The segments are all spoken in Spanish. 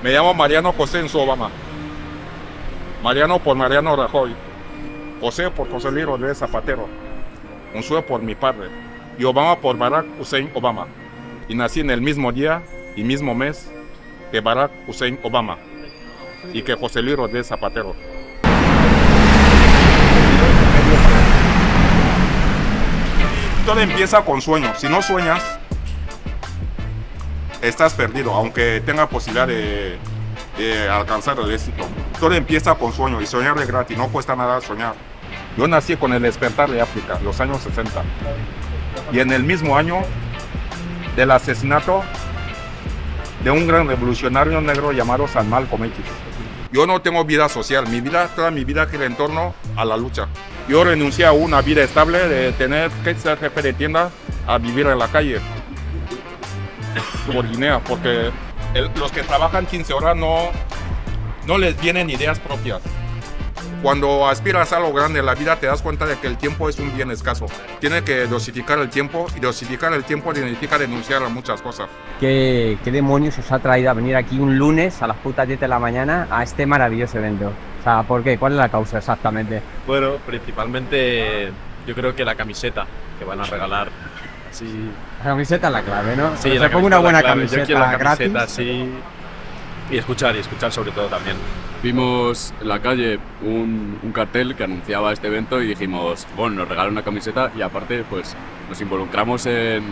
Me llamo Mariano José Enzo Obama. Mariano por Mariano Rajoy. José por José Luis Rodríguez Zapatero. Unzué por mi padre. Y Obama por Barack Hussein Obama. Y nací en el mismo día y mismo mes que Barack Hussein Obama y que José Luis Rodríguez Zapatero. Todo empieza con sueños. Si no sueñas, estás perdido, aunque tenga posibilidad de alcanzar el éxito. Todo empieza con sueños y soñar es gratis, no cuesta nada soñar. Yo nací con el despertar de África, los años 60. Y en el mismo año del asesinato de un gran revolucionario negro llamado San Malcolm X. Yo no tengo vida social, toda mi vida gira en torno a la lucha. Yo renuncié a una vida estable de tener que ser jefe de tienda a vivir en la calle por Guinea, porque los que trabajan 15 horas no les vienen ideas propias. Cuando aspiras a algo grande en la vida te das cuenta de que el tiempo es un bien escaso. Tienes que dosificar el tiempo y dosificar el tiempo significa renunciar a muchas cosas. ¿Qué demonios os ha traído a venir aquí un lunes a las putas 10 de la mañana a este maravilloso evento? O sea, ¿por qué? ¿Cuál es la causa exactamente? Bueno, principalmente yo creo que la camiseta que van a regalar. Sí. La camiseta es la clave, ¿no? Sí, se pongo una buena camiseta. Yo quiero la camiseta, gratis. sí. Y escuchar sobre todo también. Vimos en la calle un cartel que anunciaba este evento y dijimos, bueno, nos regalan una camiseta y aparte pues nos involucramos en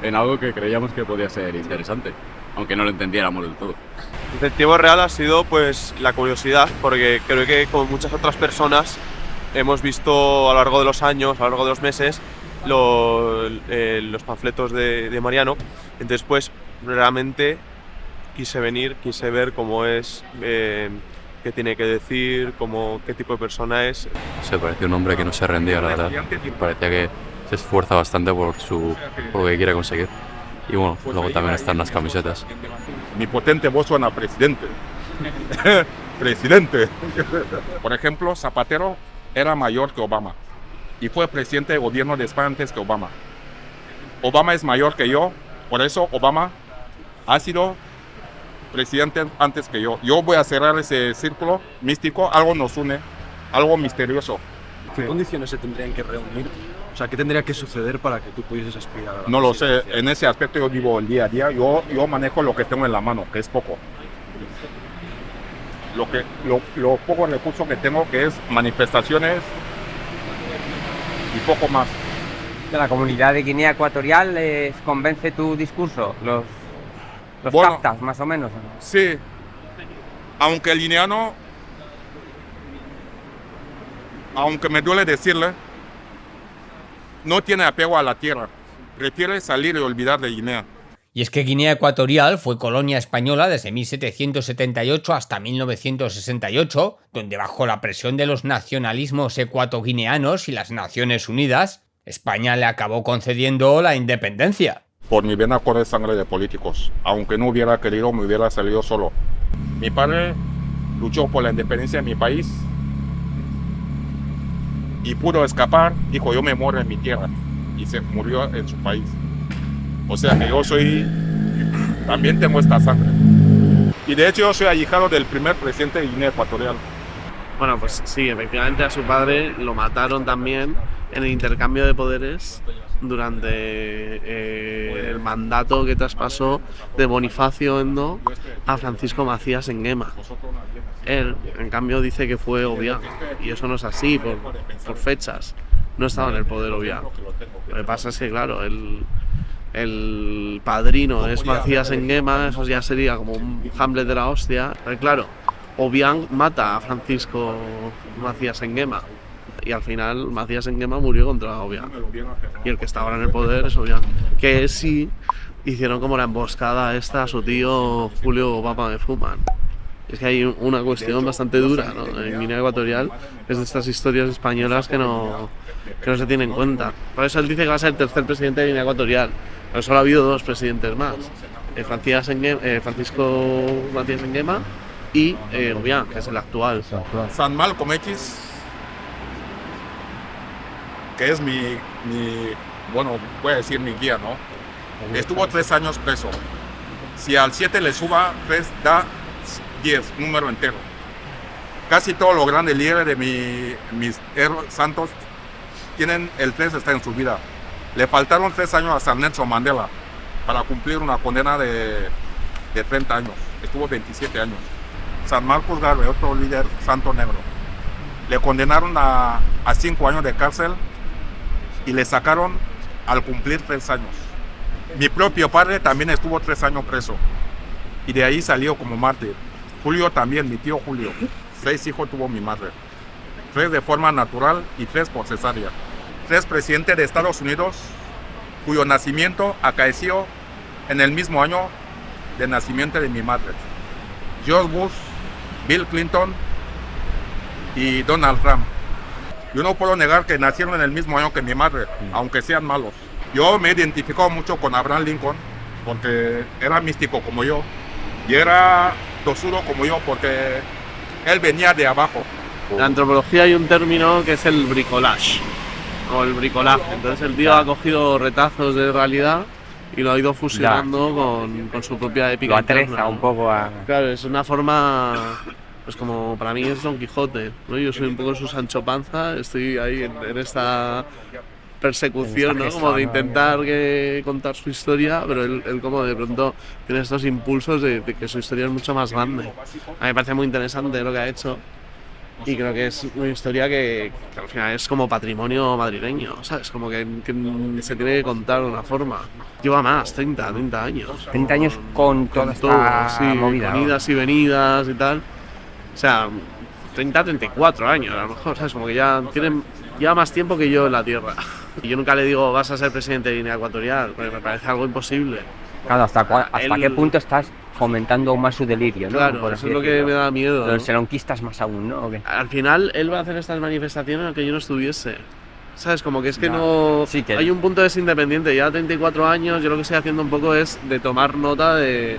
algo que creíamos que podía ser interesante, aunque no lo entendiéramos del todo. El incentivo real ha sido pues la curiosidad, porque creo que como muchas otras personas hemos visto a lo largo de los años, a lo largo de los meses, los panfletos de Mariano. Entonces pues realmente quise ver cómo es, qué tiene que decir, qué tipo de persona es. Se parecía un hombre que no se rendía, la verdad. Parecía que se esfuerza bastante por lo que quiere conseguir. Y bueno, luego también están las camisetas. Mi potente voz suena a presidente. Presidente. Por ejemplo, Zapatero era mayor que Obama y fue presidente de gobierno de España antes que Obama. Obama es mayor que yo, por eso Obama ha sido presidente antes que yo. Yo voy a cerrar ese círculo místico, algo nos une, algo misterioso. ¿Qué condiciones se tendrían que reunir? O sea, ¿qué tendría que suceder para que tú pudieses aspirar a la No lo sé, presidencia? en ese aspecto yo vivo el día a día, yo manejo lo que tengo en la mano, que es poco. Lo poco recurso que tengo, que es manifestaciones y poco más. ¿De la comunidad de Guinea Ecuatorial les convence tu discurso? ¿Los Bueno, captas, más o menos? Sí, aunque el guineano, aunque me duele decirle, no tiene apego a la tierra, prefiere salir y olvidar de Guinea. Y es que Guinea Ecuatorial fue colonia española desde 1778 hasta 1968, donde bajo la presión de los nacionalismos ecuatoguineanos y las Naciones Unidas, España le acabó concediendo la independencia. Por mi vena corre sangre de políticos, aunque no hubiera querido me hubiera salido solo. Mi padre luchó por la independencia de mi país y pudo escapar, dijo yo me muero en mi tierra y se murió en su país. O sea que yo también tengo esta sangre. Y de hecho yo soy ahijado del primer presidente de Guinea Ecuatorial. Bueno, pues sí, efectivamente a su padre lo mataron también en el intercambio de poderes durante el mandato que traspasó de Bonifacio Endo a Francisco Macías Nguema. Él, en cambio, dice que fue Obiang, y eso no es así por fechas. No estaba en el poder Obiang. Lo que pasa es que, claro, el padrino es Macías Nguema, eso ya sería como un Hamlet de la hostia. Pero claro, Obiang mata a Francisco Macías Nguema y al final Macías Nguema murió contra Obiang y el que está ahora en el poder es Obiang, que sí hicieron como la emboscada esta a su tío Julio Papa de Fuman. Es que hay una cuestión bastante dura, ¿no? En Guinea Ecuatorial es de estas historias españolas que no se tienen en cuenta. Por eso él dice que va a ser el tercer presidente de Guinea Ecuatorial, pero solo ha habido dos presidentes más, Francisco Macías Nguema y Obiang, que es el actual. San Malcolm X, que es bueno, voy a decir mi guía, ¿no? Estuvo 3 años preso. Si al 7 le suba 3, da 10, número entero. Casi todos los grandes líderes de mis héroes santos tienen el 3 está en su vida. Le faltaron 3 años a San Nelson Mandela para cumplir una condena de 30 años. Estuvo 27 años. San Marcos Garvey, otro líder santo negro, le condenaron a 5 años de cárcel y le sacaron al cumplir 3 años. Mi propio padre también estuvo 3 años preso y de ahí salió como mártir. Julio también, mi tío Julio. 6 hijos tuvo mi madre. 3 de forma natural y 3 por cesárea. 3 presidentes de Estados Unidos cuyo nacimiento acaeció en el mismo año de nacimiento de mi madre. George Bush, Bill Clinton y Donald Trump. Yo no puedo negar que nacieron en el mismo año que mi madre, aunque sean malos. Yo me he identificado mucho con Abraham Lincoln porque era místico como yo y era tosudo como yo porque él venía de abajo. En la antropología hay un término que es el bricolage o el bricolaje. Entonces el tío ha cogido retazos de realidad y lo ha ido fusionando con su propia épica. Lo atreza interna, ¿no? un poco a... Claro, es una forma, pues como para mí es Don Quijote, ¿no? Yo soy un poco su Sancho Panza, estoy ahí en esta persecución, ¿no? Como de intentar contar su historia, pero él como de pronto tiene estos impulsos de que su historia es mucho más grande. A mí me parece muy interesante lo que ha hecho y creo que es una historia que al final es como patrimonio madrileño, ¿sabes? Como que se tiene que contar de una forma. Lleva más, 30 años. 30 años con toda esta sí, movida, con ¿no? idas y venidas y tal. O sea, 34 años a lo mejor, ¿sabes? Como que lleva más tiempo que yo en la Tierra. Y yo nunca le digo, vas a ser presidente de Guinea Ecuatorial, porque me parece algo imposible. Claro, ¿hasta qué punto estás fomentando aún más su delirio, ¿no? Claro, Por eso así es lo que decirlo. me da miedo, Pero ¿no? se lo enquistas más aún, ¿no? ¿O qué? Al final, él va a hacer estas manifestaciones aunque yo no estuviese. ¿Sabes? Como que es que no... Sí, que hay un punto de es independiente. Ya a 34 años, yo lo que estoy haciendo un poco es de tomar nota de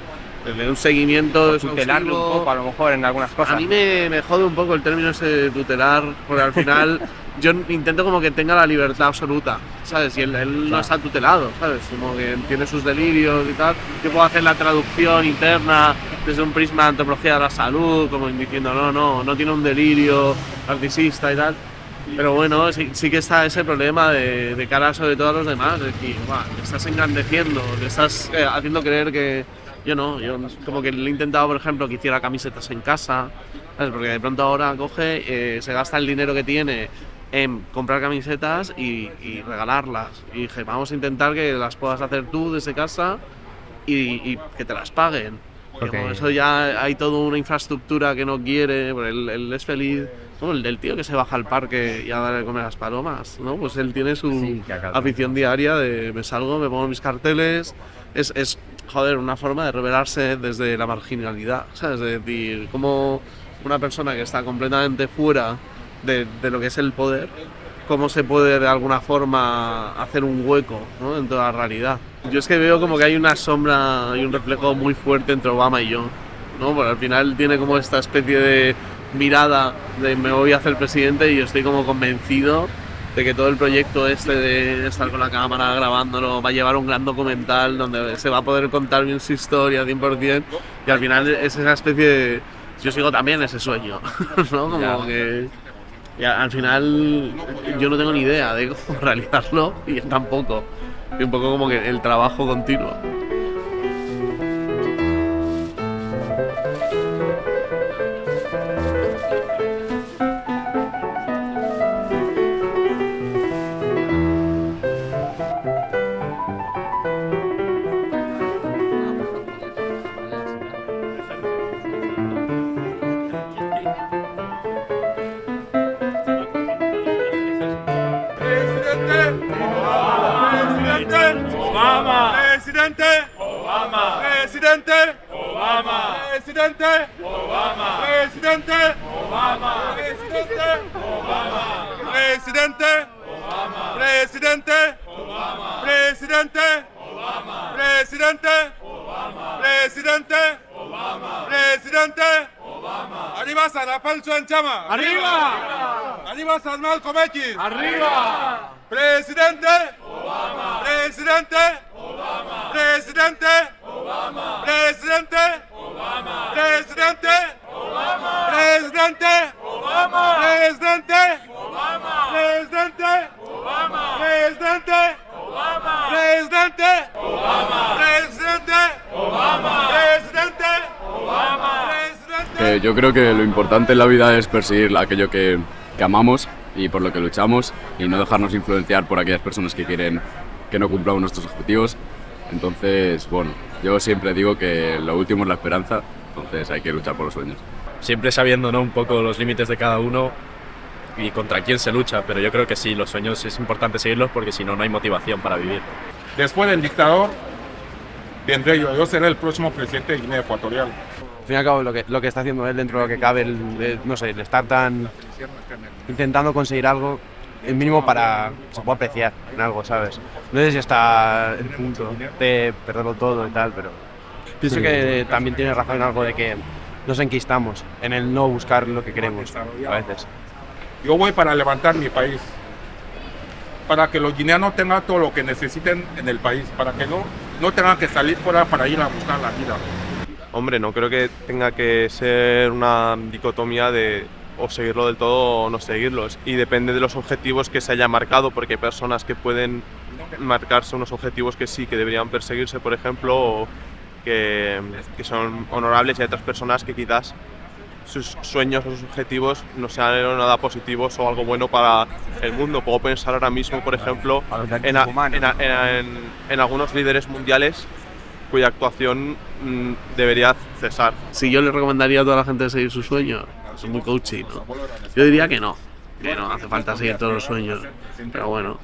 un seguimiento tutelarlo exhaustivo. un poco, a lo mejor, en algunas cosas. A mí me jode un poco el término ese de tutelar, porque al final yo intento como que tenga la libertad absoluta, ¿sabes? Y él no está tutelado, ¿sabes? Como que tiene sus delirios y tal. Yo puedo hacer la traducción interna desde un prisma de antropología de la salud, como diciendo, no tiene un delirio narcisista y tal. Pero bueno, sí que está ese problema de cara sobre todo a los demás, de decir, le estás engrandeciendo, le estás haciendo creer que... Yo como que le he intentado, por ejemplo, que hiciera camisetas en casa, ¿sabes? Porque de pronto ahora coge, se gasta el dinero que tiene en comprar camisetas y regalarlas. Y dije, vamos a intentar que las puedas hacer tú desde casa y que te las paguen. Porque con eso ya hay toda una infraestructura que no quiere, porque él es feliz. Como el del tío que se baja al parque y a darle de comer a las palomas, ¿no? Pues él tiene su afición diaria de me salgo, me pongo mis carteles. Es joder, una forma de rebelarse desde la marginalidad, ¿sabes? Es decir, como una persona que está completamente fuera de lo que es el poder, cómo se puede de alguna forma hacer un hueco, ¿no? Dentro de la realidad. Yo es que veo como que hay una sombra y un reflejo muy fuerte entre Obama y yo, ¿no? Porque al final tiene como esta especie de mirada de me voy a hacer presidente y yo estoy como convencido de que todo el proyecto este de estar con la cámara grabándolo va a llevar un gran documental donde se va a poder contar bien su historia 100% y al final es esa especie de... Yo sigo también ese sueño, ¿no? Como que... Y al final yo no tengo ni idea de cómo realizarlo y él tampoco. Y un poco como que el trabajo continuo. ¡Arriba San Alfonso en Chama! ¡Arriba! ¡Arriba San Malcolm X! ¡Arriba! ¡Presidente! ¡Obama! ¡Presidente! ¡Obama! ¡Presidente! ¡Obama! ¡Presidente! ¡Obama! ¡Presidente! Presidente Obama. Presidente Obama. Presidente Obama. Presidente Obama. Presidente Obama. Presidente Obama. Presidente Obama. Presidente. Yo creo que lo importante en la vida es perseguir aquello que amamos y por lo que luchamos y no dejarnos influenciar por aquellas personas que quieren que no cumplamos nuestros objetivos. Entonces, bueno, yo siempre digo que lo último es la esperanza, entonces hay que luchar por los sueños. Siempre sabiendo, ¿no?, un poco los límites de cada uno y contra quién se lucha, pero yo creo que sí, los sueños es importante seguirlos porque si no, no hay motivación para vivir. Después del dictador, vendré yo seré el próximo presidente de Guinea Ecuatorial. Al fin y al cabo, lo que está haciendo él dentro de lo que cabe, no sé, el estar tan intentando conseguir algo, el mínimo para que se pueda apreciar en algo, ¿sabes? No sé si hasta el punto de perderlo todo y tal, pero pienso que también tiene razón en algo de que nos enquistamos en el no buscar lo que queremos a veces. Yo voy para levantar mi país, para que los guineanos tengan todo lo que necesiten en el país, para que no tengan que salir fuera para ir a buscar la vida. Hombre, no creo que tenga que ser una dicotomía de o seguirlo del todo o no seguirlos. Y depende de los objetivos que se haya marcado, porque hay personas que pueden marcarse unos objetivos que sí, que deberían perseguirse, por ejemplo, o que son honorables, y hay otras personas que quizás sus sueños o sus objetivos no sean nada positivos o algo bueno para el mundo. Puedo pensar ahora mismo, por ejemplo, en algunos líderes mundiales cuya actuación debería cesar. Si yo le recomendaría a toda la gente seguir sus sueños, es muy coachy, ¿no? Yo diría que no hace falta seguir todos los sueños, pero bueno,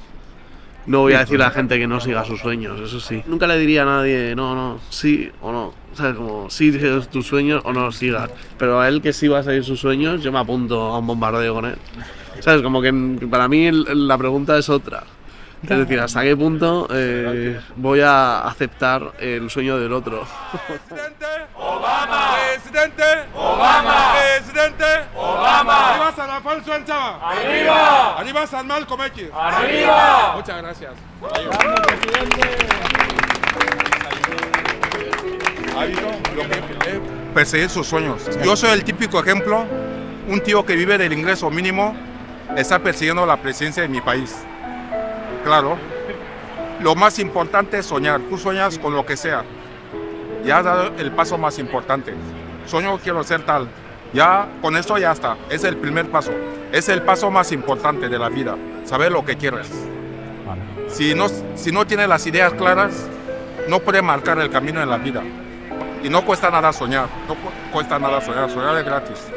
no voy a decirle a la gente que no siga sus sueños, eso sí. Nunca le diría a nadie, no, sí o no, ¿sabes? Como, sí sigues tus sueños o no los sigas, pero a él que sí va a seguir sus sueños, yo me apunto a un bombardeo con él, ¿sabes? Como que para mí la pregunta es otra. Es decir, ¿hasta qué punto voy a aceptar el sueño del otro? Presidente Obama. Presidente Obama. Presidente Obama. Arriba San Alfonso el Chava. Arriba. Arriba San Malcolm X. Arriba. Muchas gracias. Perseguir sus sueños. Yo soy el típico ejemplo, un tío que vive del ingreso mínimo está persiguiendo la presidencia de mi país. Claro, lo más importante es soñar. Tú sueñas con lo que sea. Ya has dado el paso más importante. Sueño, quiero ser tal. Ya con eso ya está. Es el primer paso. Es el paso más importante de la vida. Saber lo que quieres. Si no tienes las ideas claras, no puedes marcar el camino en la vida. Y no cuesta nada soñar. No cuesta nada soñar. Soñar es gratis.